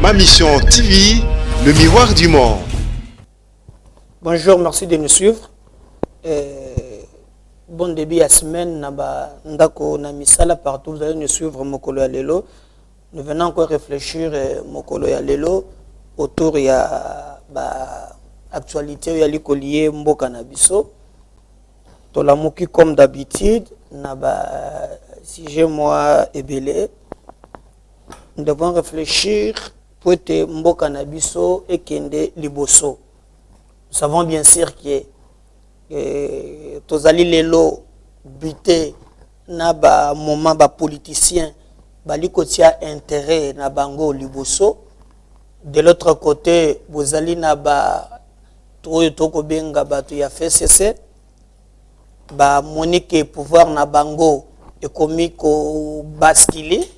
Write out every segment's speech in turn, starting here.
Ma Mission TV, le miroir du monde. Bonjour, merci de nous suivre. Bon début à semaine, ndako na misala partout, vous allez nous suivre Mokolo ya Lelo. Nous venons encore réfléchir Mokolo ya Lelo autour de l'actualité ya likolié mboka na biso. Tolamuki comme d'habitude, si j'ai moi ebele, nous devons réfléchir pour être mboka na biso et kende liboso. Nous savons bien sûr que tozali lelo buté na ba moment ba politicien bali kotia intérêt na bango liboso. De l'autre côté bozali na ba toko benga batu ya FCC ba monique pouvoir na bango ekomi ko basculer.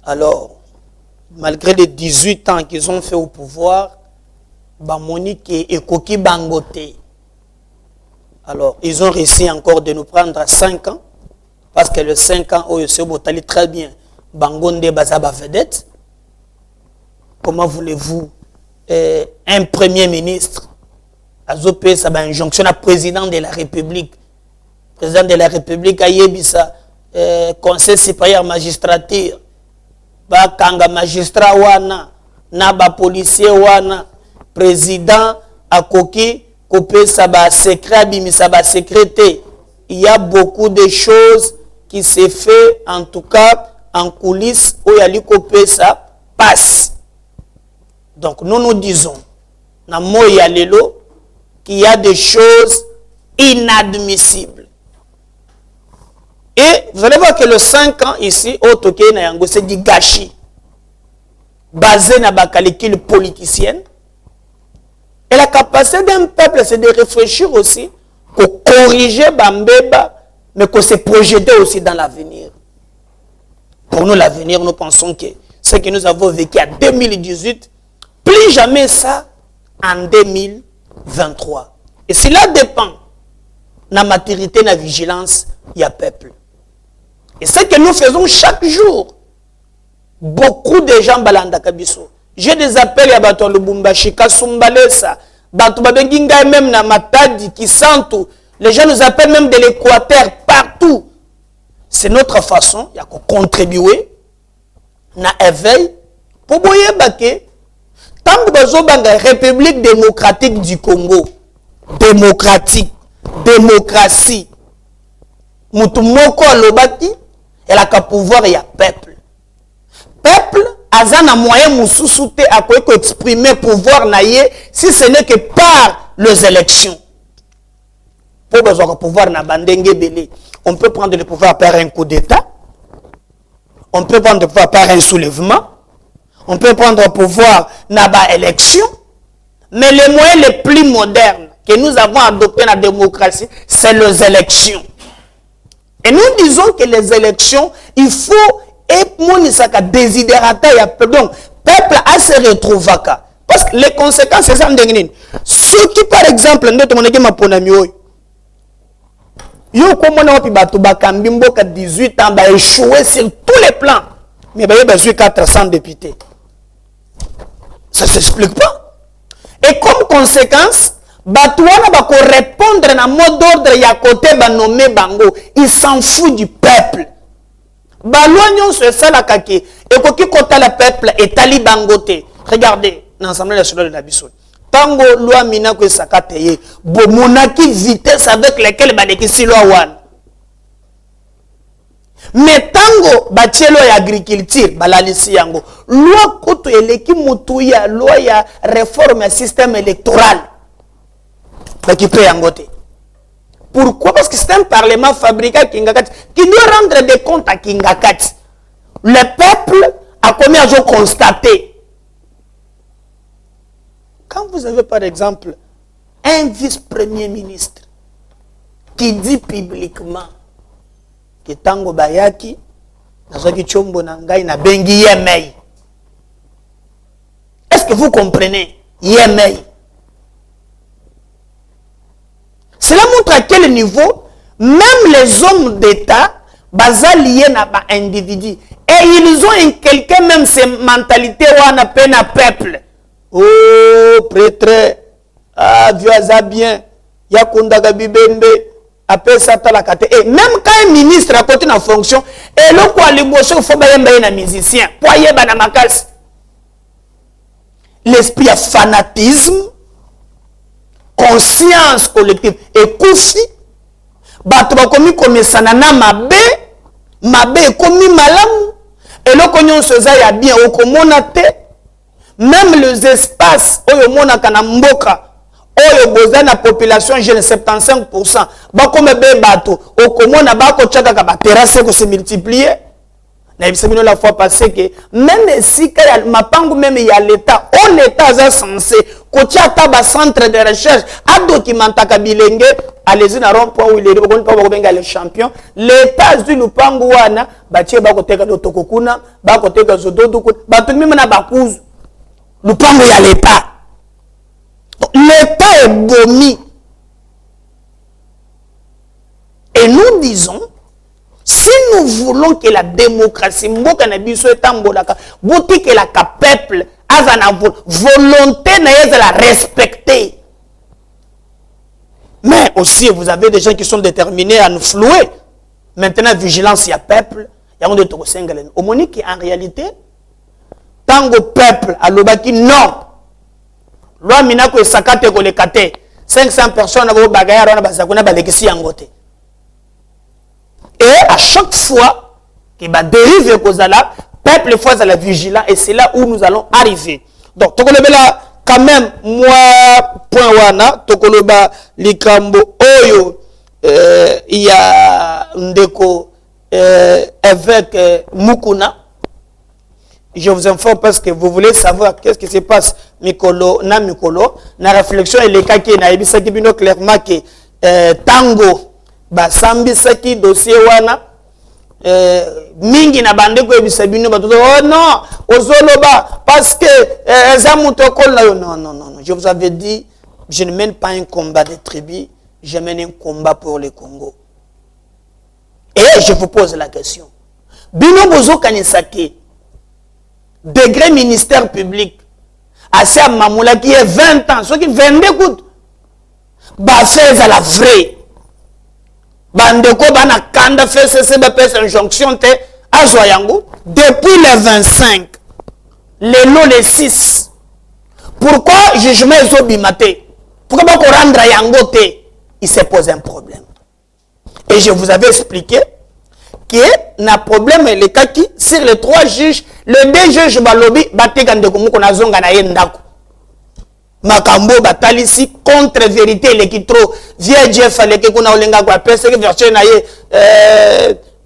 Alors malgré les 18 ans qu'ils ont fait au pouvoir, ba monique et koki bangote. Alors, ils ont réussi encore de nous prendre 5 ans, parce que le 5 ans, c'est botali très bien. Bangonde Bazaba vedette. Comment voulez-vous un premier ministre, Azopé, ça va injonction à président de la République. Président de la République, Ayebisa, conseil supérieur magistrature, ba kanga magistrat wana, na ba policier wana, président Akoki, couper ça va secret, ça va secréter. Il y a beaucoup de choses qui se fait en tout cas en coulisses où il y a li couper ça passe. Donc nous nous disons na moya lelo qu'il y a des choses inadmissibles. Et vous allez voir que le 5 ans ici au Toké na yango c'est du gâchis basé na ba calcul politicienne. Et la capacité d'un peuple, c'est de réfléchir aussi, pour corriger Bambeba, mais qu'on se projeter aussi dans l'avenir. Pour nous, l'avenir, nous pensons que ce que nous avons vécu en 2018, plus jamais ça en 2023. Et cela dépend de la maturité, de la vigilance, il y a peuple. Et ce que nous faisons chaque jour, beaucoup de gens balanda kabiso. J'ai des appels à Bato Lubumbashi, Kasumbalesa, Bato Babenginga même na Matadi, Kisantu. Les gens nous appellent même de l'Équateur, partout. C'est notre façon, il y a qu'on contribuer, na éveil, pour boyer baké, tant que bazo banga République démocratique du Congo, démocratique, démocratie, Moutoumoko Lobaki, et la pouvoir, il y a peuple. Peuple, azana moyen moussoussouté à quoi exprimer pouvoir naïe si ce n'est que par les élections. Pour besoin de pouvoir na bandenge belé, on peut prendre le pouvoir par un coup d'état, on peut prendre le pouvoir par un soulèvement, on peut prendre le pouvoir na ba élection, mais les moyens les plus modernes que nous avons adoptés dans la démocratie, c'est les élections. Et nous disons que les élections, il faut et monisaka désidérata ya peuple a se retrouver parce que les conséquences c'est ça ndengine ceux qui par exemple ndoto moneke mapona mioyo yo komona wapi bato bakambi mboka 18 ans ba échoué sur tous les plans mais ba yeba 400 députés ça s'explique pas et comme conséquence bato wana ba ko répondre na mot d'ordre ya côté ba nommer bango ils s'en foutent du peuple. Baloignon se ça la kaki et koki kota le peuple et tali bangote. Regardez l'Assemblée nationale de la Bissau. Tango loi mina ko sakateye bo monaki vitesse avec laquelle badekisi loi wan. Mais tango batielo ya agriculture balalisi yango loi koto eleki mutu ya loi ya réforme ya système électoral. Bakipe yangote. Pourquoi? Parce que c'est un parlement fabriqué à Kingakati qui doit rendre des comptes à Kingakati. Le peuple a combien de jours constaté? Quand vous avez par exemple un vice-premier ministre qui dit publiquement que Tango Bayaki, est-ce que vous comprenez? Yemei. Cela montre à quel niveau même les hommes d'État basés liés à un individu Et ils ont inculqué même ces mentalités où on appelle un peuple. Oh, prêtre, ah, Dieu a bien, Yakunda Gabibembe, appelle ça la kate. Et même quand un ministre a côté en fonction, et le quoi les bosseux, il faut bien un musicien. Poyer banamakas. L'esprit à fanatisme, conscience collective, et koufi, batba komi comme sanana mabe komi malam, et le konyon soza ya bien, au komonate, même les espaces, oyo mona kanamboka, oyo boza na population jeune 75%, ba comme be bato, au komona ba ko tchaka ka ba terrasse ko se multiplier. Na bisabino la fois passée que même si ma pangu même il y a l'état, on l'état est censé kotia taba centre de recherche a documenta kabilenge allez-y na rond point où il est bon pas benga le champion l'état du lupangu wana batie ba koteka dotokokuna ba koteka zododu ba tout même na bakuzu lupangu ya l'état. L'état est vomi. Et nous disons, si nous voulons que la démocratie, que la peuple a une volonté de la respecter. Mais aussi, vous avez des gens qui sont déterminés à nous flouer. Maintenant, vigilance, il y a peuple, il y a des Togosengalen. Au Monique, en réalité, tant que peuple, à l'obaki, non. Loi minako sakate ko lekate 500 personnes abo bagaya wana basakuna balekisi yangote. Et à chaque fois que ba dérive kozala peuple fois à la vigilant et c'est là où nous allons arriver. Donc tokolobela quand même moi point wana tokoloba likambo oyo il y a ndeko avec Mukuna. Je vous informe parce que vous voulez savoir qu'est-ce qui se passe Mikolo na réflexion et les cas qui na ebisa ki bino clairement que tango ba sambisaki dossier wana mingi na bande ko ebisa bino ba oh non ozoloba parce que eza mutokol na yo non je vous avais dit je ne mène pas un combat de tribu, je mène un combat pour le Congo. Et je vous pose la question bino bozo kanisaki degré ministère public assez à Mamoula qui est 20 ans, ceux qui 22 coups bah fait à la vraie bandeko bana kanda fait c'est injonction te à Zoyango depuis le 25 les lots les 6 pourquoi jugement est obimaté pourquoi pas rendre yango te il se pose un problème et je vous avais expliqué que na problème le cas qui sur les 3 juges le 2 juges balobi batekande ko muko nazonga na yendako makambo batalisi contre vérité le qui trop vieux Jeff le que kuna olenga kwa pesa version na ye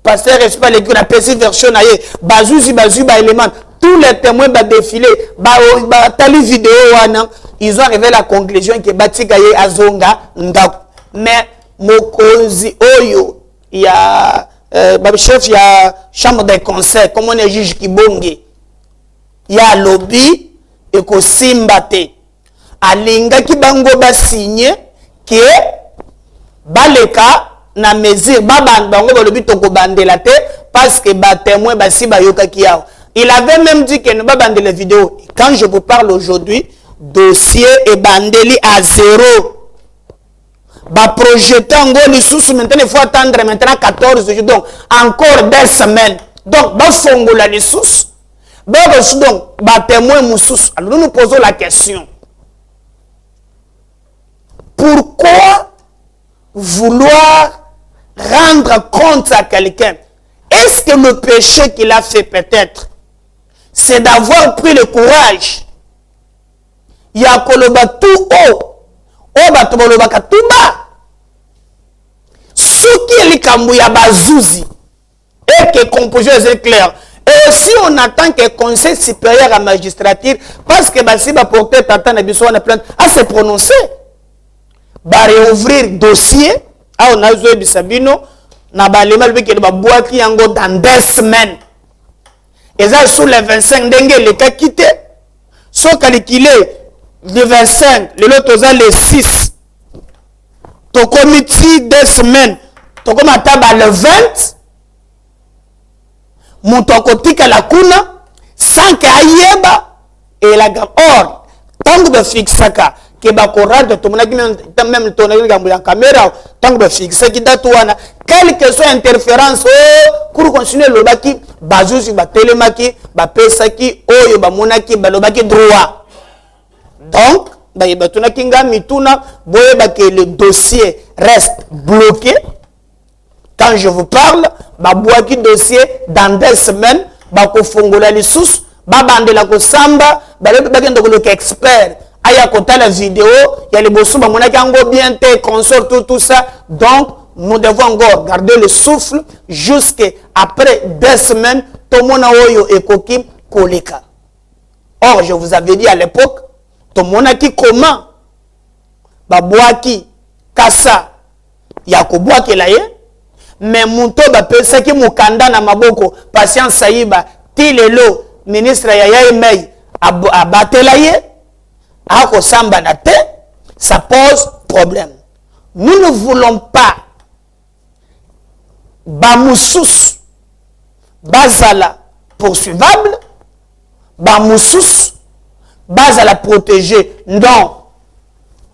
pasteur respect le que la pesa version na ye bazuzi ba élément tous les témoins ba défilé ba tali vidéo wana ils ont arrivé à la conclusion que batika ye azonga ndako mais mokozi oyo il y a chef, il y a chambre des conseils, comme on est juge qui bonge. Il y a lobby et ko simbate. Alinga ki bango ba signé que baleka na mesure ba bango ba lobby to ko bandela te parce que ba témoin ba si ba yoka ki yao. Il avait même dit que ne ba bandela les vidéos. Quand je vous parle aujourd'hui, dossier est bandeli à 0. Bah projeter en gros les sous maintenant il faut attendre maintenant 14 jours donc encore 2 semaines donc bah fongola les sous bah donc bah témoin moussous alors nous nous posons la question pourquoi vouloir rendre compte à quelqu'un est-ce que le péché qu'il a fait peut-être c'est d'avoir pris le courage il y a koloba tout haut oh bah tout bas ce qui est le kambu ya bazouzi et que composition est clair et aussi on attend que le conseil supérieur à magistrature parce que bah si bah porter tata na biso na plainte à se prononcer bah réouvrir dossier ah on a joué bisabino na ba lema le que ba boaki yango dans 2 semaines et ça sur les 25 ndenge le cas quitté so calculé le 25 le lot les 6 ton comité 2 semaines, ton comité le 20, moto akotika la kuna sans que ayeba et la or tant que fixaka que ba correct to monaki même to na ngambo ya caméra tant que fixe ki date wana quelle que soit interférence pour continuer le baki bazuzi ba telemaki ba pesaki oyo ba monaki ba lobaki droit donc ba yebatuna kinga mituna boye ba que le dossier reste bloqué. Quand je vous parle, ba boaki dossier dans 2 semaines, ba ko fongola li sous, ba bandela ko samba, ba le ba kendo ko expert. Aya kota la vidéo, il y a les bossous ba monaki ango bien te consort tout ça. Donc nous devons encore garder le souffle jusqu'après 2 semaines, to mona oyo ekoki koleka. Or je vous avais dit à l'époque, to monaki comment ba boaki kasa ya ko boaki la ye. Mais muto ba pesaki mukanda na maboko patience sayiba tilelo ministre ya Mei abatela ye ako samba na te, ça pose problème. Nous ne voulons pas bamoussous bazala poursuivable, bamoussous bazala protégé. Non,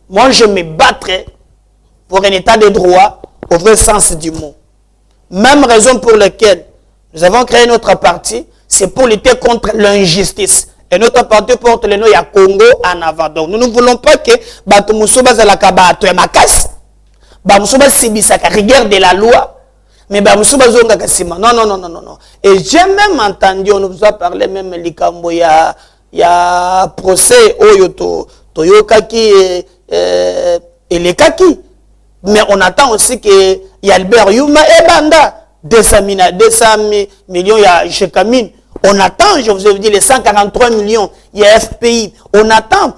moi je me battrai pour un état de droit au vrai sens du mot. Même raison pour laquelle nous avons créé notre parti, c'est pour lutter contre l'injustice. Et notre parti porte le nom de Congo en avant. Donc nous ne voulons pas que Batumoussou Bazalaka Bato et Makas, Batumoussou Sibisaka, rigueur de la loi, mais Batumoussou Bazonga Kassima. Non, non, non, non, non, non. Et j'ai même entendu, on nous a parlé même Likambo, il y a procès Oyoto, Toyokaki et les Kaki. Mais on attend aussi que y a Albert Yuma et Banda, 200 millions, il y a Chekamine. On attend, je vous ai dit, les 143 millions, il y a FPI. On attend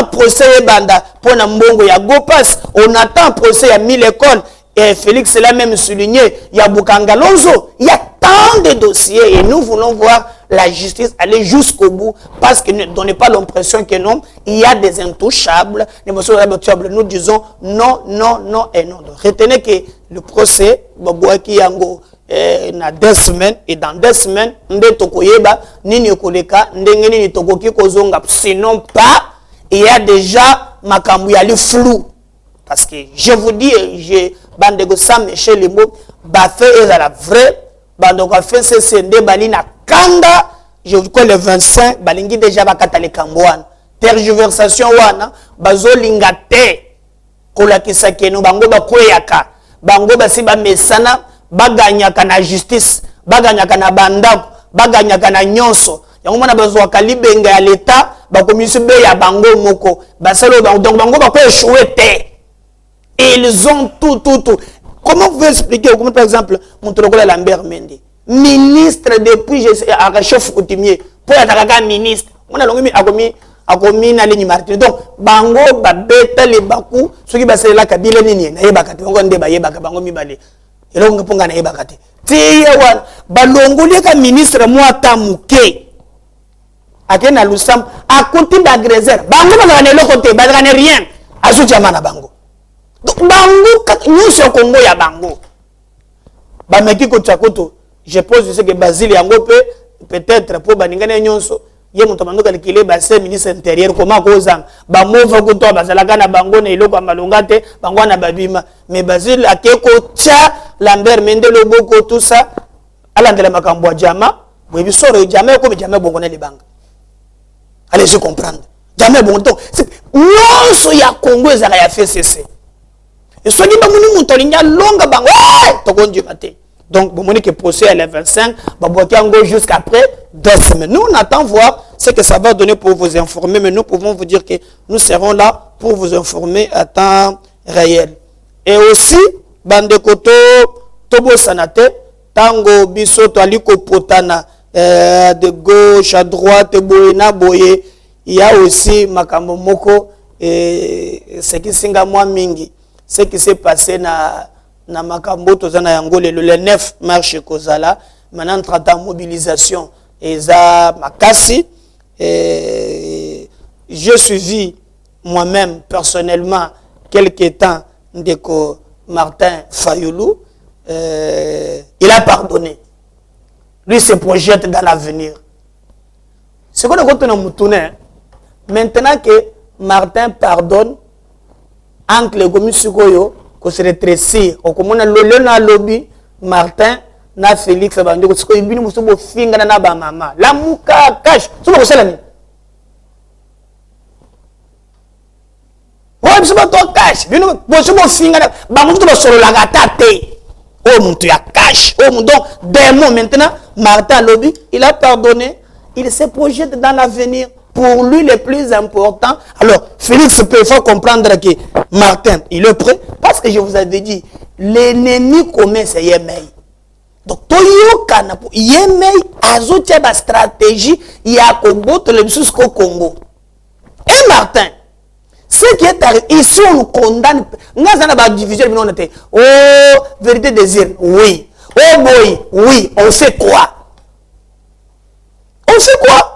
procès et Banda pour Nambongo, il y a Gopas. On attend procès, il y a 1000 écoles. Et Félix l'a même souligné, il y a Boukangalonzo. Il y a tant de dossiers et nous voulons voir la justice aller jusqu'au bout parce que ne donnez pas l'impression que non, il y a des intouchables. Nous disons non, non, non et non. Donc, retenez que le procès, Babouaki Yango, na 2 semaines et dans 2 semaines, nde tokoyeba nini koleka ndenge nini tokoki kozonga, sinon pas il y a déjà makambu yali flou parce que je vous dis j'ai bandego Sam Michel Limbo ba fait et la vraie bandego fait c'est ndé bali na kanda je vous crois le 25 balingi déjà bakata le kambwana tergiversation wana bazolinga te kolakisa keno bango bakweyaka bango basi ba mesana baganyaka na justice baganyaka na bandako baganyaka na nyonso yango mona bazwa kalibenga ya leta bakomisi be ya bango moko basalo donc bango bako échouer te et ils ont tout comment vous pouvez expliquer comment par exemple Montolokola Lambert Mende ministre depuis je chef coutumier pour ataka ministre mona longi akomi na ligne Martin donc bango babeta le baku soki basela kabila nini na yebaka te bango nde bayebaka bango mibale elongo ponga na yebaka te tiye wana balongoli ka ministre mwata muke akena lusam akuti d'agresser bango bazana eloko te bazana rien azu jamana bango donc bango nyuso Congo ya bango bameki ko tsakoto je pose ce que Basile yango peut-être pour baningana nyonso ye muto mandoka likile ba se ministre intérieur comment kozanga ba mova ko to bazalaka na bango na eloko malonga te bango na babima mais Basile akeko tia Lambert Mende Loboko tout ça alandela makambo jama boyebi soro jama ko jama bongo na libanga allez je comprendre jama bongo donc nyonso ya Congo ezaka ya FCC et soki ba muni muto linya longa bango to konji maté. Donc, vous voyez que le procès est le 25, jusqu'après 2 semaines. Nous, on attend voir ce que ça va donner pour vous informer, mais nous pouvons vous dire que nous serons là pour vous informer à temps réel. Et aussi, Bandekoto, Tobo Sanate, Tango, Bisoto, Aliko Potana, de gauche à droite, Boyena, Boye, il y a aussi Makambo Moko, et ce qui s'est mingi, ce qui s'est passé na makambo tozana yango le 9 mars kozala maintenant trata mobilisation eza makasi et je suivi moi-même personnellement quelque temps ndeko Martin Fayoulou il a pardonné Lui se projette dans l'avenir. Ce qu'on a quand on a moutonné, maintenant que Martin pardonne, entre les communes Sugoyo, qu'on se rétrécit, on commence à le lobby, Martin, na Félix, Abando, parce qu'il y a un finger na ba maman. La mouka cache. C'est pas ça la nuit. Ouais, c'est pas toi cache. Vous avez un finger na ba mouka sur la gâte. Oh mon Dieu, cache. Oh mon donc démon maintenant, Martin lobby, il a pardonné, il se projette dans l'avenir. Pour lui, le plus important. Alors, Félix peut faire comprendre que Martin, il est prêt. Parce que je vous avais dit, l'ennemi commun, c'est Yemei. Donc, Toyokana, Yemei, azotia la stratégie, Yakobo, le Congo. Et Martin, ce qui est arrivé, ici on nous condamne. Nous avons une division, oh, vérité désir, oui. Oh boy, oui. On fait quoi? On fait quoi?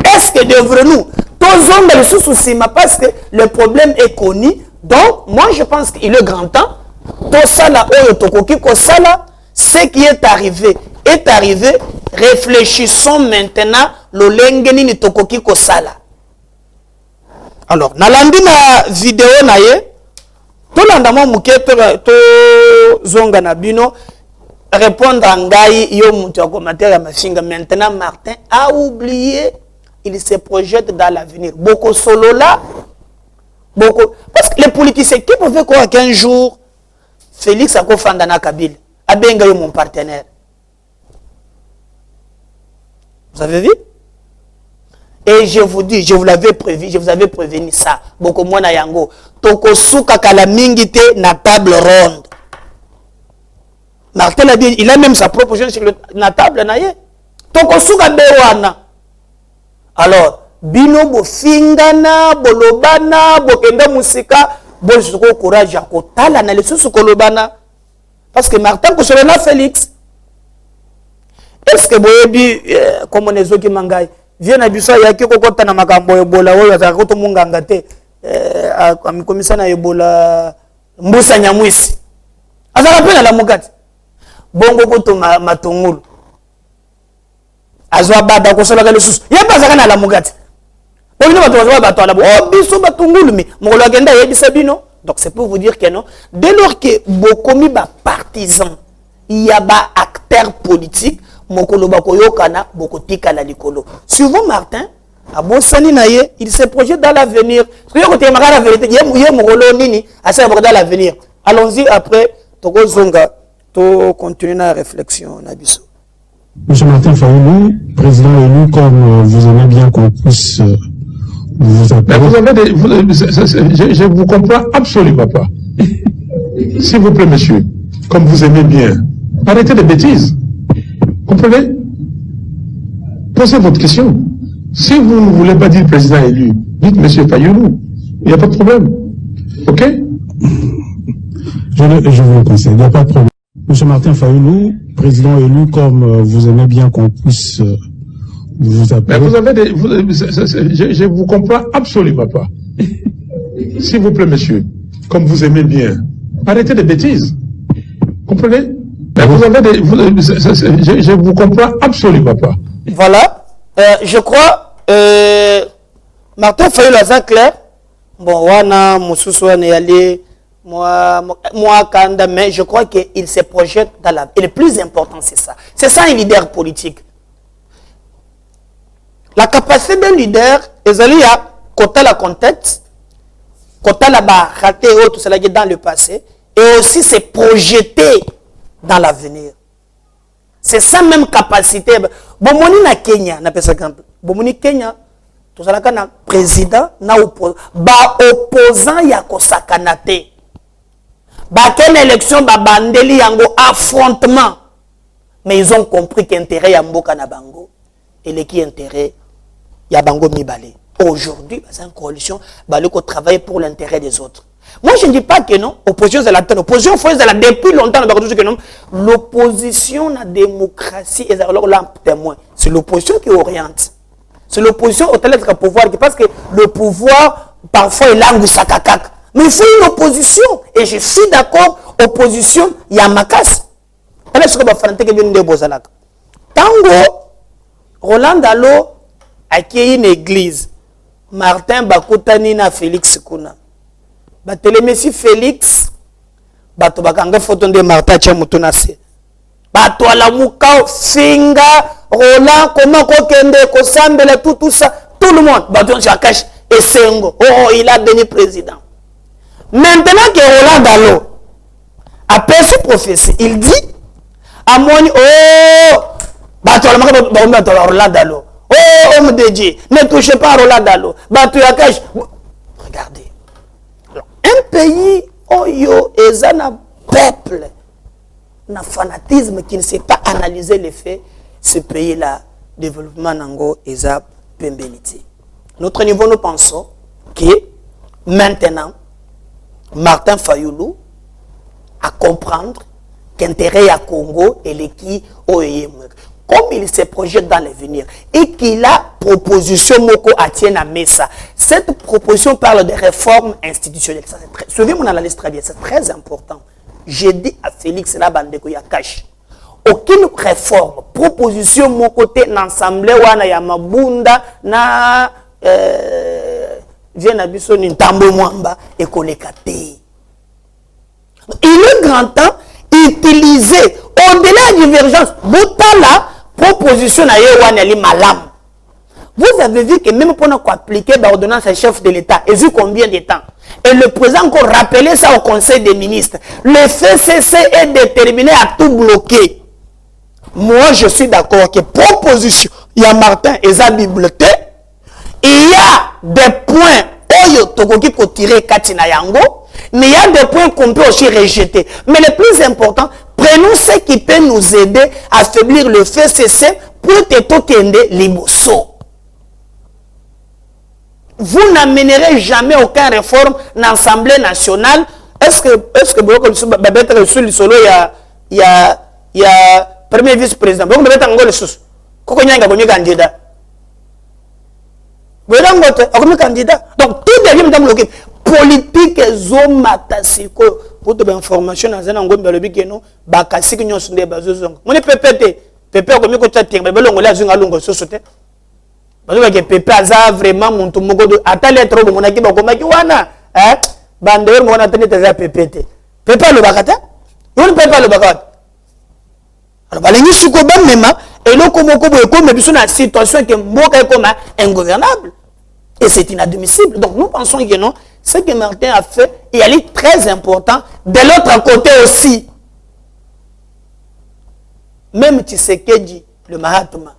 Est-ce que devrions-nous tous hommes les sous-soucis, parce que le problème est connu. Donc, moi je pense qu'il est grand temps. Tout ça là, ce qui est arrivé est arrivé. Réfléchissons maintenant le lengeni ni tokoki ko sala. Alors, nalandi na vidéo na ye, tout l'andamo muketo to zonga na bino répondre à ngai yo mutu commentaire ma finga. Maintenant Martin a oublié. Il se projette dans l'avenir. Beaucoup solo là, beaucoup. Parce que les politiciens qui pouvaient croire qu'un jour, Félix a Fandana Kabil, a bien gagné mon partenaire. Vous avez vu? Et je vous dis, je vous l'avais prévu, je vous avais prévenu ça. Beaucoup moins na yango. Toko souka kalamingite na table ronde. Martin a dit, il a même sa proposition sur la table na ye. Toko souka bewana. Alors, bino bo fingana, bolobana, bokenda musika, bon suko courage à kotala na lesu kolobana. Parce que Martin Kosolona Félix. Est-ce que boyebi comme on ezoki mangai vient abiso ya ki kokota na makambo ebola oyo azaka to munganga te amikomisa na ebola mbusa nyamwisi. Azaka pena la mukati. Bongo koto matongulu. Azwa bada kosola ka lesusu yeba zaka na la mugati bonino bato bazwa bato ala oh biso batungulumi mokolo agenda yebisa bino. Donc c'est pour vous dire que non, dès lors que bokomi ba partisan il y a ba acteur politique mokolo bakoyokana bokotika la likolo. Souvent Martin abosani na ye il se projette dans l'avenir. Parce que côté makala la vérité ye mokolo nini asa dans l'avenir. Allons-y après toko zonga to continuer la réflexion na biso. Monsieur Martin Fayoulou, président élu, comme vous aimez bien qu'on puisse vous appeler. Je vous comprends absolument pas. S'il vous plaît, monsieur, comme vous aimez bien, arrêtez les bêtises. Comprenez? Posez votre question. Si vous ne voulez pas dire président élu, dites monsieur Fayoulou. Il n'y a pas de problème. Ok? Je vous le conseille, il n'y a pas de problème. Monsieur Martin Fayoulou, président élu, comme vous aimez bien qu'on puisse vous appeler. Je vous comprends absolument pas. S'il vous plaît, monsieur, comme vous aimez bien, arrêtez les bêtises. Comprenez? Je vous comprends absolument pas. Voilà. Je crois, Martin Fayoulou a clair. Bon, wana, Moussoussou, allé. Moi, Kanda, mais je crois qu'il se projette dans la... Et le plus important, c'est ça. C'est ça un leader politique. La capacité d'un leader, il y a côté la contexte, côté la raté tout cela qui est dans le passé, et aussi se projeter dans l'avenir. C'est ça même capacité. Bon, moni na Kenya, na pesa exemple. Bon, moni Kenya, tout ça là na président, na opposant ya kosakanate. Quelle élection bandeli yango affrontement. Mais ils ont compris qu'intérêt ya mboka na bango et le qui intérêt ya bango mibale. Aujourd'hui, c'est une coalition baleko travaille pour l'intérêt des autres. Moi je ne dis pas que non, opposition c'est la terre, opposition faut la depuis longtemps que non. L'opposition la démocratie est alors là témoin. C'est l'opposition qui oriente. C'est l'opposition au télé pouvoir parce que le pouvoir parfois est langue sakakak. Mais il faut une opposition. Et je suis d'accord, opposition, il y a ma casse. Elle est ce que va faire de Bozalak. Tango, Roland Dalo a créé une église. Martin Bakutani na Félix Kuna. Batelemesi Félix, bato bakanga photo de Martin Tchamutunase. Bato ala mukao, Finga, Roland, comment kokende, kosambele, tout ça, tout le monde. Bato Chakash et Sengo. Oh, il a devenu président. Maintenant que Roland Dalo a perçu prophétie, il dit à moi, oh, bato ala Roland Dalo. Oh, homme de Dieu, ne touchez pas Roland Dalo. Bato Yakash. Regardez. Un pays, oh yo, et un peuple, un fanatisme qui ne sait pas analyser les faits, ce pays-là, développement nango, et un pembelité. Notre niveau, nous pensons que maintenant, Martin Fayoulou à comprendre qu'intérêt à Congo et l'équipe OEM. Comme il se projette dans l'avenir et qu'il a proposition Moko Atienne à Messa, cette proposition parle de réformes institutionnelles. Suivez mon analyse très bien, c'est très important. J'ai dit à Félix Labandeko Yakash, aucune réforme, proposition Moko te n'ensemble wana ya mabunda na vient à Bissoni Ntambo Mwamba et Kolekate. Il est grand temps d'utiliser au-delà de la divergence, Boutala, proposition à Yewaneli Malam. Vous avez vu que même pour nous appliquer l'ordonnance à chef de l'État, et vu combien de temps? Et le président encore rappelé ça au Conseil des ministres. Le FCC est déterminé à tout bloquer. Moi, je suis d'accord que proposition, il y a Martin et sa bibliothèque, il y a des points qui peut tirer Katina Yango, mais il y a des points qu'on peut aussi rejeter. Mais le plus important, prenons ce qui peut nous aider à affaiblir le FCC pour te tokende liboso. Vous n'amènerez jamais aucune réforme dans l'Assemblée nationale. Est-ce que il y a premier vice-président. Donc, vous avez le sous. Pourquoi il y a un candidat? Vous avez un candidat. Donc, tout devient bloqué. Politique zomatasiko. Pour de l'information, dans un angle de l'obégueno, bakasi qui nous sont des bases. Mon PPT. PP, comme vous avez dit, mais vous avez dit, vous parce que Pépé a vraiment mon tomogo de atale trop mon aki bakomaki wana hein bandeur mon atane teza Pépé Pépé le bakata on Pépé le bakata alors balengi suko ba mema et le komoko boye comme biso na situation que mboka comme ingouvernable et c'est inadmissible. Donc nous pensons que non, ce que Martin a fait il est très important de l'autre côté aussi. Même Tshisekedi le Mahatma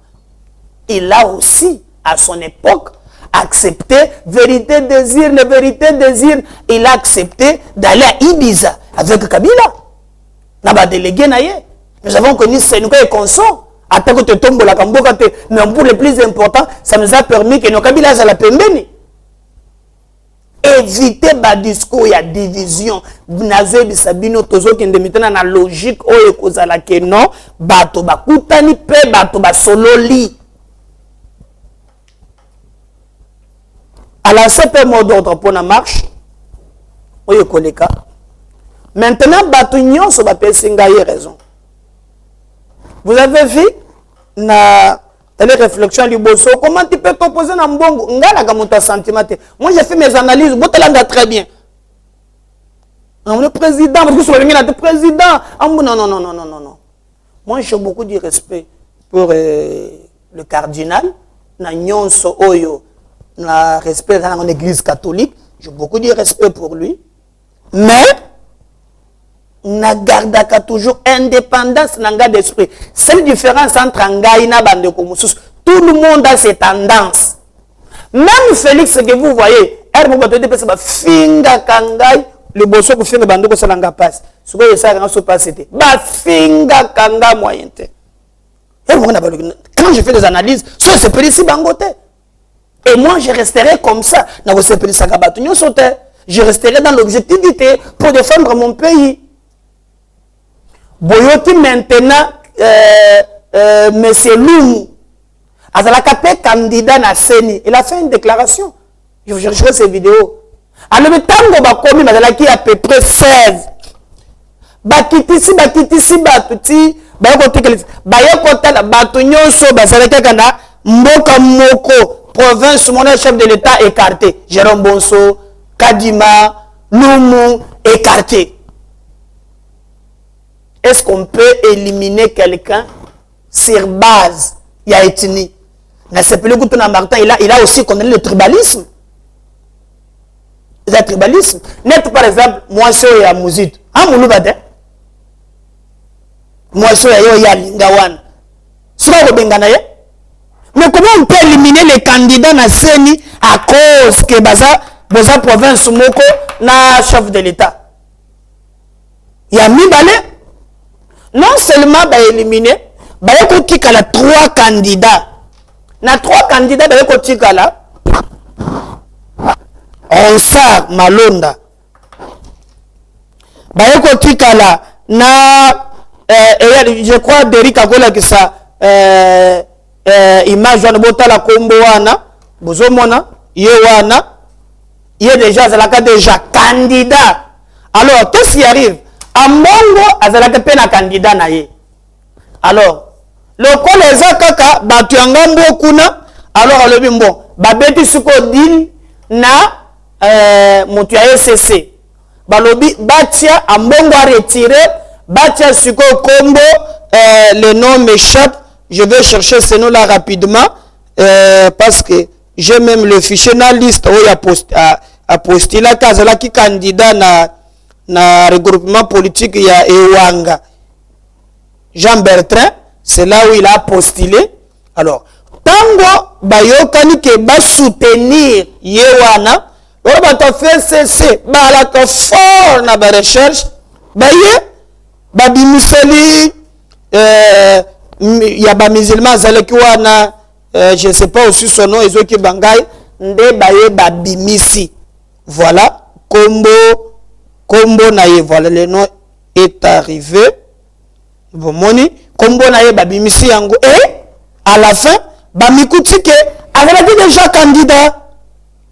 il a aussi à son époque, accepté, vérité, désir, la vérité, désir, il a accepté d'aller à Ibiza avec Kabila. N'a délégué naïe. Nous avons connu Sénégal et Consort. Attends que tu tombes la Kamboka, mais pour le plus important, ça nous a permis que nos Kabila à la pembeni. Éviter bas discours, il y a division. Nazé bisabino tozo qui est maintenant dans la logique, oh et cause à la que non, bato bakutani pe bato ba sololi. À la CP mot d'ordre pour la marche, maintenant, Batunion sur la PSNGAI raison. Vous avez vu, na les réflexions du Bosso, comment tu peux t'opposer dans Mbongo? Moi, j'ai fait mes analyses, très bien. Le président, le président, non. Moi, j'ai beaucoup de respect pour le cardinal, na Nyonso Oyo. La respect dans l'église catholique, j'ai beaucoup de respect pour lui, mais na garde toujours indépendance dans d'esprit. C'est la différence entre Angaï et Bandekomusus. Tout le monde a ses tendances. Même Félix que vous voyez, finga kangai le bosso que finga bandeko salanga passe. Ce que ça quand se passe c'était ba finga kanga moyente. Quand je fais des analyses, soit c'est précis bangote. Et moi, je resterai comme ça. Je resterai dans l'objectivité pour défendre mon pays. Boyoti maintenant, M. Loumou, Azalakapé candidat na Seni, il a fait une déclaration. Je rechercherai ces vidéos. Alors, le temps qu'on va commis, il a à peu près 16. bakitisi batuti bayekotala bato nyonso bazalaki na mboka moko province mon chef de l'état écarté Jérôme Bonso Kadima Lumu écarté. Est-ce qu'on peut éliminer quelqu'un sur base il y a ethnie? Martin, il a aussi connu le tribalisme. Le tribalisme. Net par exemple, moi je suis à Mouzid. Ah, Mouloubade. Moi je suis à Lingawan. Mais comment on peut éliminer les candidats na Seni à cause que Baza province Moko na chef de l'État? Il y a Mibale. Non seulement éliminer, il y a 3 candidats. Na 3 candidats, il y a Onsar Malonda. Je crois Derrick Agola qui ça image de Botala Kombo wana bozomona yewana il déjà candidat. Alors qu'est-ce qui arrive? Ambongo azalaka pena candidat na ye. Alors le koleza kaka batu yangambo kuna alors le bimbo babeti suko din na mutu ya SCC balobi batia ambongo a retiré batia suko kombo le nom m'échappe, je vais chercher ce nom là rapidement parce que j'ai même le fichier na liste où il a postulé kazala ki candidat na regroupement politique ya Ewanga Jean Bertrand, c'est là où il a postulé. Alors tango bayokani ke ba soutenir yewana loro ba fait cc ba la ko fort na ba recherche baye ba bimuseli ya ba musulman zalaki wana je sais pas aussi son nom ezoki bangai nde baye ba bimisi. Voilà Combo naye, voilà le nom est arrivé. Bon moni Combo naye ba bimisi yango et à la fin bamikuti ke azalaki déjà candidat.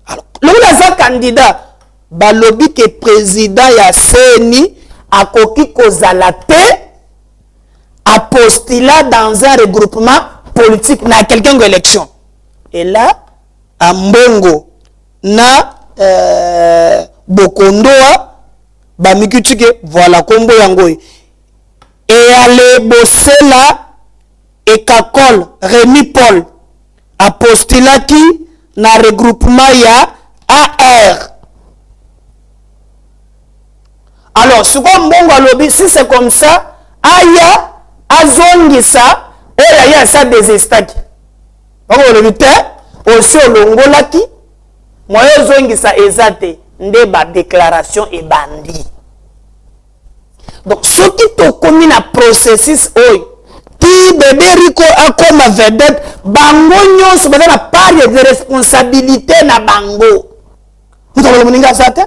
Alors le candidat balobi ke président ya Seni akoki kozala te a postula dans un regroupement politique na quelqu'un d'élection. Et là à Mbongo na Bokondoa bamikuti ke voilà Combo yango et aller bosser là et Kakol Rémi Paul a postulé qui na regroupement ya AR. Alors ce qu'on Mbongo lobby si c'est comme ça aya azongisa et ya ça désestaki bako lobby te aussi olongolaki moyo zongisa ezate nde ba déclaration et bandi. Donc ce qui te commis na processus oy qui bébé Rico a comme vedette bango nyonso baza na part de responsabilité na bango. Vous avez le moninga ça te?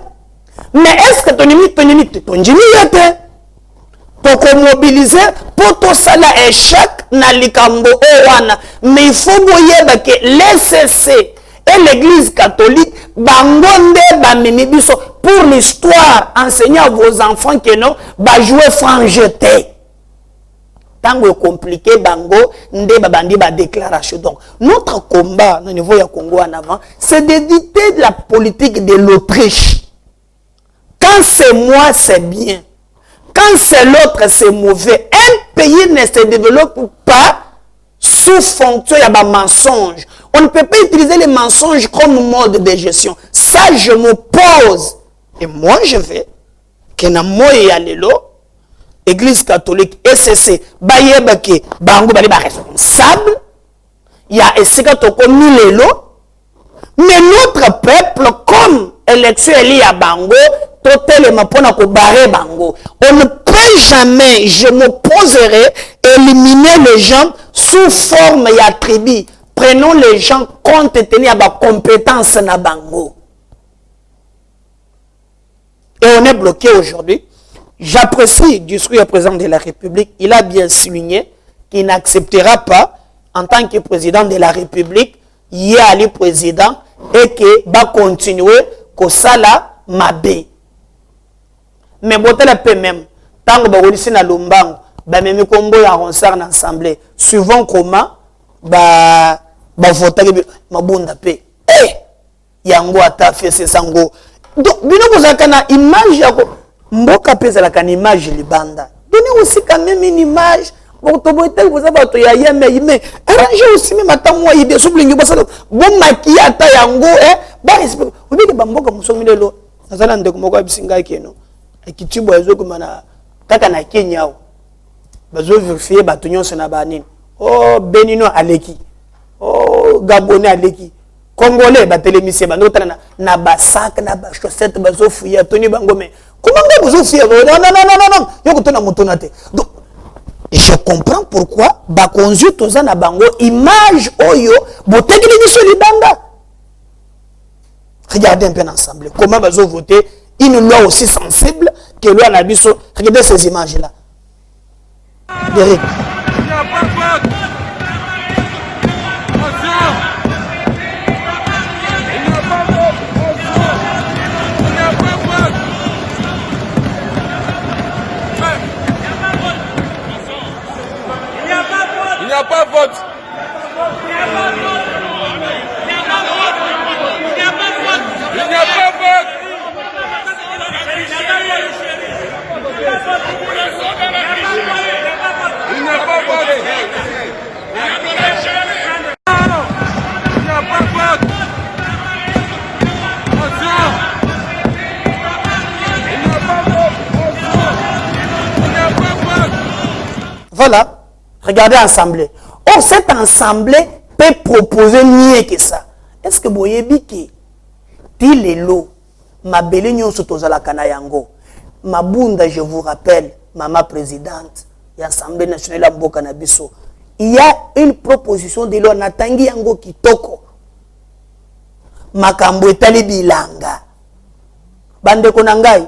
Mais est-ce que ton njimi yete pour mobiliser pour tout ça la échec na likambo owana mais il faut boyeba que l'SCC et l'église catholique bangonde bamemi biso pour l'histoire enseignez à vos enfants que non ba jouer franc-jeté tango est compliqué bango nde babandi ba déclaration. Donc notre combat au niveau ya Congo en avant c'est d'éviter de la politique de l'Autriche. Quand c'est moi c'est bien, quand c'est l'autre c'est mauvais. Un pays ne se développe pas sous fonction ya ba mensonge. On ne peut pas utiliser les mensonges comme mode de gestion. Ça, je m'oppose. Et moi, je vais que na moya lelo, Église catholique, SCC, bayebake, bango bali ba responsable. Il y a esika toko milelo. Mais notre peuple, comme élection est liée à bango, totalement pour na ko barrer bango. On ne peut jamais, je m'opposerai, éliminer les gens sous forme ya tribu. Prenons les gens compte tenu à ma compétence na bango. Et on est bloqué aujourd'hui. J'apprécie le discours du président de la République. Il a bien souligné qu'il n'acceptera pas, en tant que président de la République, y aller président et que va continuer que ça là m'a bé. Mais bon, la paix même. Tant que vous na Lumbango, même combo en concert en assemblée, suivant comment, voter mabunda pe. Yango ata fait sango. Donc, bino kozakana image yako mboka pesa la kan image libanda. Donnez aussi quand même une image. Bon, toboite vous avez to ya yeme mais arrangez aussi même atamwa ide sublingi basa bon maquillage ta yango ba respect. Vous dites ba mboka musomile lo. Nazala ndeko moko abisinga keno. Ekitibo ezo kumana kaka na Kenya. Bazo vérifier ba tonyon na banini. Oh Benino aleki. Oh Gabonais aleki. Congolais ba télémisé ba notana na ba sac na ba chaussette bazo fouiller toni bango mais comment vous fouiller non yoko tona mutona te. Donc je comprends pourquoi ba conduit toza na bango image oyo botekeli biso libanda. Regardez un peu ensemble comment bazo voter une loi aussi sensible que loi na biso. Regardez ces images là. Derek. Il n'y a pas vote. Il n'y a pas vote. Il n'y a pas vote. Voilà, regardez l'assemblée. Or, cette assemblée peut proposer mieux que ça. Est-ce que vous voyez que Tilelo, ma belle union la Kanayango, ma bunda, je vous rappelle, maman présidente, et l'Assemblée nationale Ambo Kanabiso, il y a une proposition de loi Natangi Yango Kitoko. Makambo etali bilanga. Bande konangai.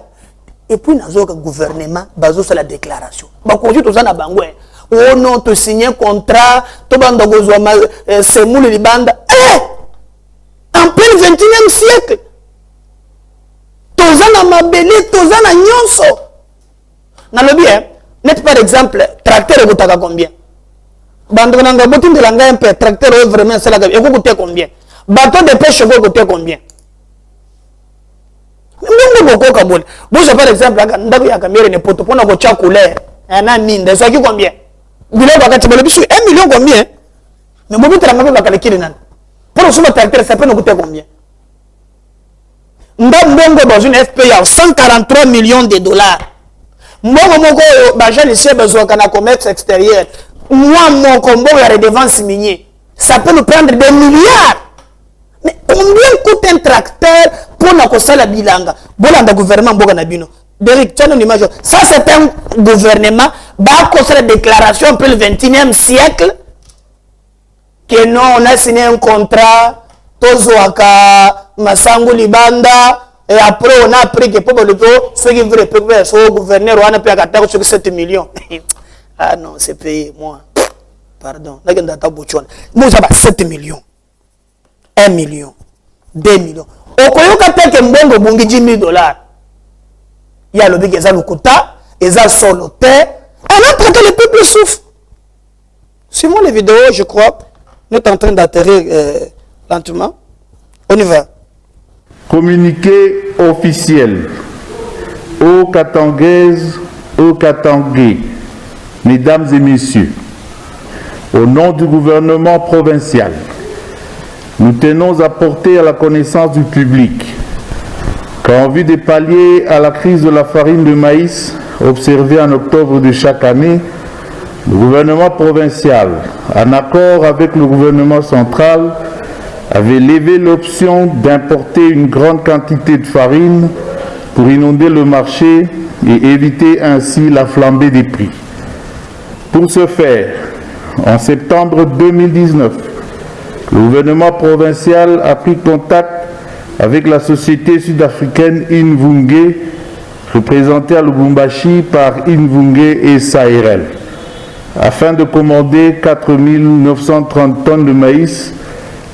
Et puis, nous avons un gouvernement basé sur la déclaration. Bakonji tozana bangwe. Oh non, tu signes un contrat, tu vas dans c'est moule libanda. En plein 21e siècle. Tozana mabele, tozana nyonso. Dans le bien, net par exemple, tracteur est coûté combien? Bande konanga botin de langa un peu, tracteur est vraiment c'est la gamme. Et coûté combien? Bateau de pêche est coûté combien? Bon, par exemple, ndako ya kamera ne poto pona ko cha couleur. Na mine, ça qui combien? Biloko bakati balo bisu 1 million combien? Mais bobu tala mabe bakalekile nan. Pour suma tracteur ça peut nous coûter combien? Ndambongo dans une FPI à 143 millions de dollars. Mbongo moko ba jeune ici besoin kana commerce extérieur. Moi mon combo ya redevance minier. Ça peut nous prendre des milliards. Mais combien coûte un tracteur pour nous la bilanga? Bon, le gouvernement Boganabino. Derek, tu as une image. Ça, c'est un gouvernement qui a la déclaration pour le 21e siècle. Que non, on a signé un contrat. Tozoaka, Masango Libanda. Et après, on a appris que pour le dos, ceux qui veulent récupérer ce gouverneur, on a payé à 7 millions. Ah non, c'est payé, moi. Pardon. Moi, j'ai 7 millions. 1 million, 2 millions. Okoyoka teke mbongo bungi 10 000 $. Il y a le big eza lukuta, eza solo te. Et après que le peuple souffre. Suivons les vidéos, je crois. Nous sommes en train d'atterrir lentement. On y va. Communiqué officiel aux Katangaises, aux Katangais, mesdames et messieurs, au nom du gouvernement provincial, nous tenons à porter à la connaissance du public qu'en vue de pallier à la crise de la farine de maïs observée en octobre de chaque année, le gouvernement provincial, en accord avec le gouvernement central, avait levé l'option d'importer une grande quantité de farine pour inonder le marché et éviter ainsi la flambée des prix. Pour ce faire, en septembre 2019, le gouvernement provincial a pris contact avec la société sud-africaine Invunge, représentée à Lubumbashi par Invunge et SARL, afin de commander 4 930 tonnes de maïs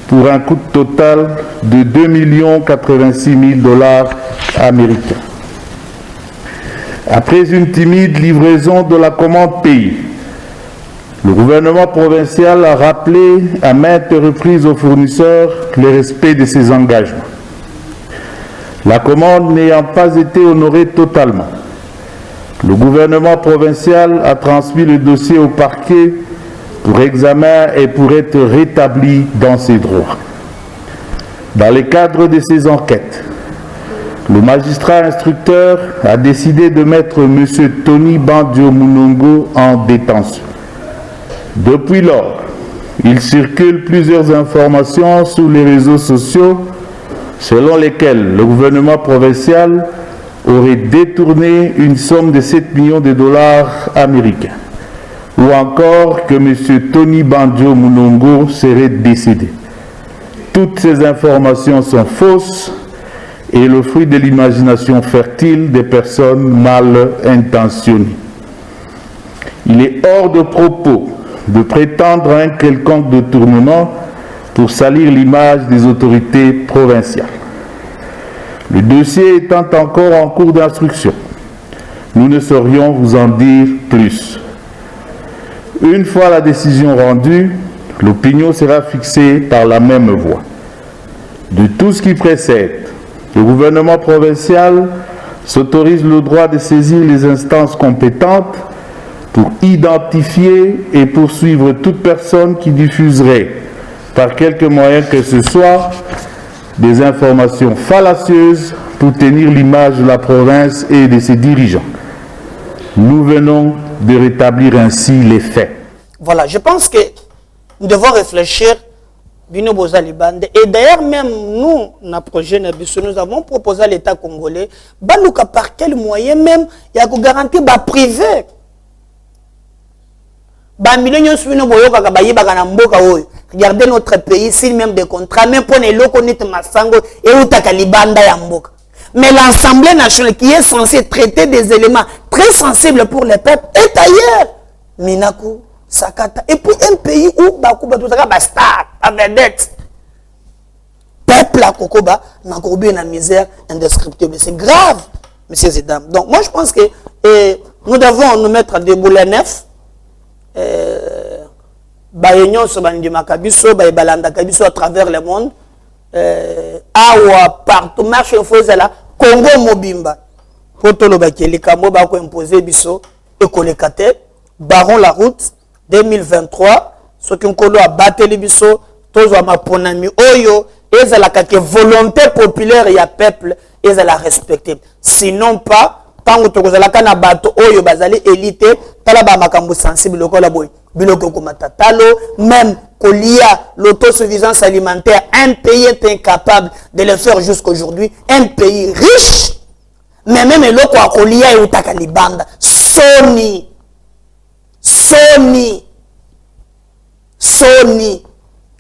pour un coût total de 2 086 000 $ américains. Après une timide livraison de la commande pays, le gouvernement provincial a rappelé à maintes reprises aux fournisseurs le respect de ses engagements. La commande n'ayant pas été honorée totalement, le gouvernement provincial a transmis le dossier au parquet pour examen et pour être rétabli dans ses droits. Dans le cadre de ces enquêtes, le magistrat instructeur a décidé de mettre M. Tony Bandio Munongo en détention. Depuis lors, il circule plusieurs informations sur les réseaux sociaux selon lesquelles le gouvernement provincial aurait détourné une somme de 7 millions de dollars américains, ou encore que M. Tony Bandio Munongo serait décédé. Toutes ces informations sont fausses et le fruit de l'imagination fertile des personnes mal intentionnées. Il est hors de propos de prétendre à un quelconque détournement pour salir l'image des autorités provinciales. Le dossier étant encore en cours d'instruction, nous ne saurions vous en dire plus. Une fois la décision rendue, l'opinion sera fixée par la même voie. De tout ce qui précède, le gouvernement provincial s'autorise le droit de saisir les instances compétentes pour identifier et poursuivre toute personne qui diffuserait, par quelque moyen que ce soit, des informations fallacieuses pour tenir l'image de la province et de ses dirigeants. Nous venons de rétablir ainsi les faits. Voilà, je pense que nous devons réfléchir, Bino Bozali Bande, et d'ailleurs même nous, nous avons proposé à l'État congolais, par quel moyen même, il y a garantir privé. Regardez notre pays, signe même des contrats, même pour les locaux, Massango et Utakalibanda Yamboka. Mais l'Assemblée nationale qui est censée traiter des éléments très sensibles pour le peuple est ailleurs. Minaku, Sakata. Et puis un pays où Bakuba Toutaka star, à vedette. Peuple à Kokoba, n'a pas une misère indescriptible. C'est grave, messieurs et dames. Donc moi je pense que nous devons nous mettre des boulets neufs. Bayenyon Sobandi Makabiso, Bayebalanda Kabiso à travers le monde. Awa partout, marche au Fozela, Congo Mobimba. Potolo Bakeli Kambo Bako imposé Biso, Ekolekate, Baron la route 2023. Ce qui ont a battu les Biso, tous à ma ponami Oyo, et la volonté populaire et à peuple, et la respecter. Sinon pas, tant que vous avez un bateau Oyo Bazali élité, Talaba Makambo sensible, le colaboy. Biloko Komatatalo, même qu'il y a l'autosuffisance alimentaire, un pays est incapable de le faire jusqu'aujourd'hui, un pays riche, mais même l'autre Kolia et Utakalibanda, Sony,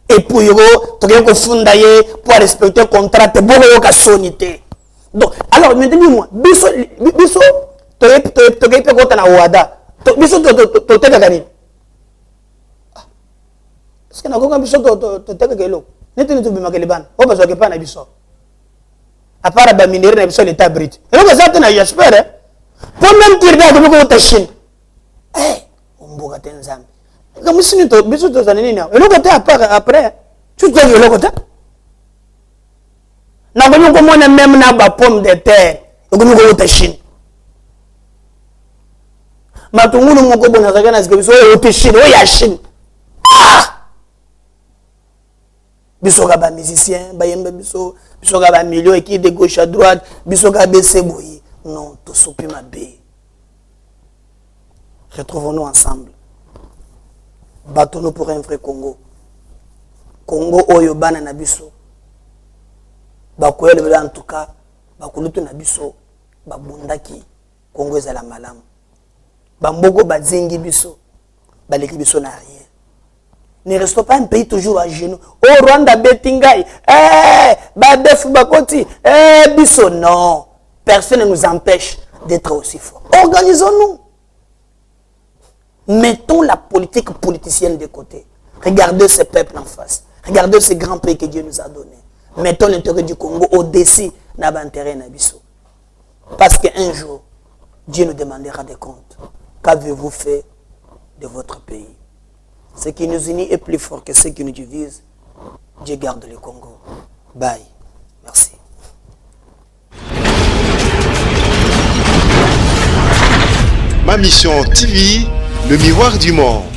et pour pour respecter le contrat, tu as Sony. Donc, alors, maintenant, moi, Bisso, tu es Wada, Bisso, tu es parce que nous avons besoin de kelo. Nous avons besoin de keliban. On va s'occuper de biso. À part la minerie, nous avons l'état brut. Et nous avons j'espère. Pour même dire que nous avons Chine. Eh, on boit un zam. Comme si nous avons besoin de zanini. Et nous avons après. Tu te dis le côté. Nous avons même na pomme de terre. Nous avons Chine. Matungu nous avons bon azagana zikebiso o Chine, o ya Chine. Bisoga ba musicien, ba yembe biso, bisoga ba millions et qui de gauche à droite, bisoga BC boyi. Non, tout soupi ma bé. Retrouvons-nous ensemble. Battons-nous pour un vrai Congo. Congo oyo bana na biso. Ba koyele en tout cas, ba kulutu na biso, ba bundaki. Congo ezala malamu. Ba mbogo ba zingi biso, ba leki biso na rien. Ne restons pas un pays toujours à genoux. Oh Rwanda Betingai, Badef Bakoti, Bisso, non. Personne ne nous empêche d'être aussi forts. Organisons-nous. Mettons la politique politicienne de côté. Regardez ce peuple en face. Regardez ce grand pays que Dieu nous a donné. Mettons l'intérêt du Congo au-dessus de l'intérêt de Bisso. Parce qu'un jour, Dieu nous demandera des comptes. Qu'avez-vous fait de votre pays? Ce qui nous unit est plus fort que ce qui nous divise. Dieu garde le Congo. Bye. Merci. Ma mission TV, le miroir du monde.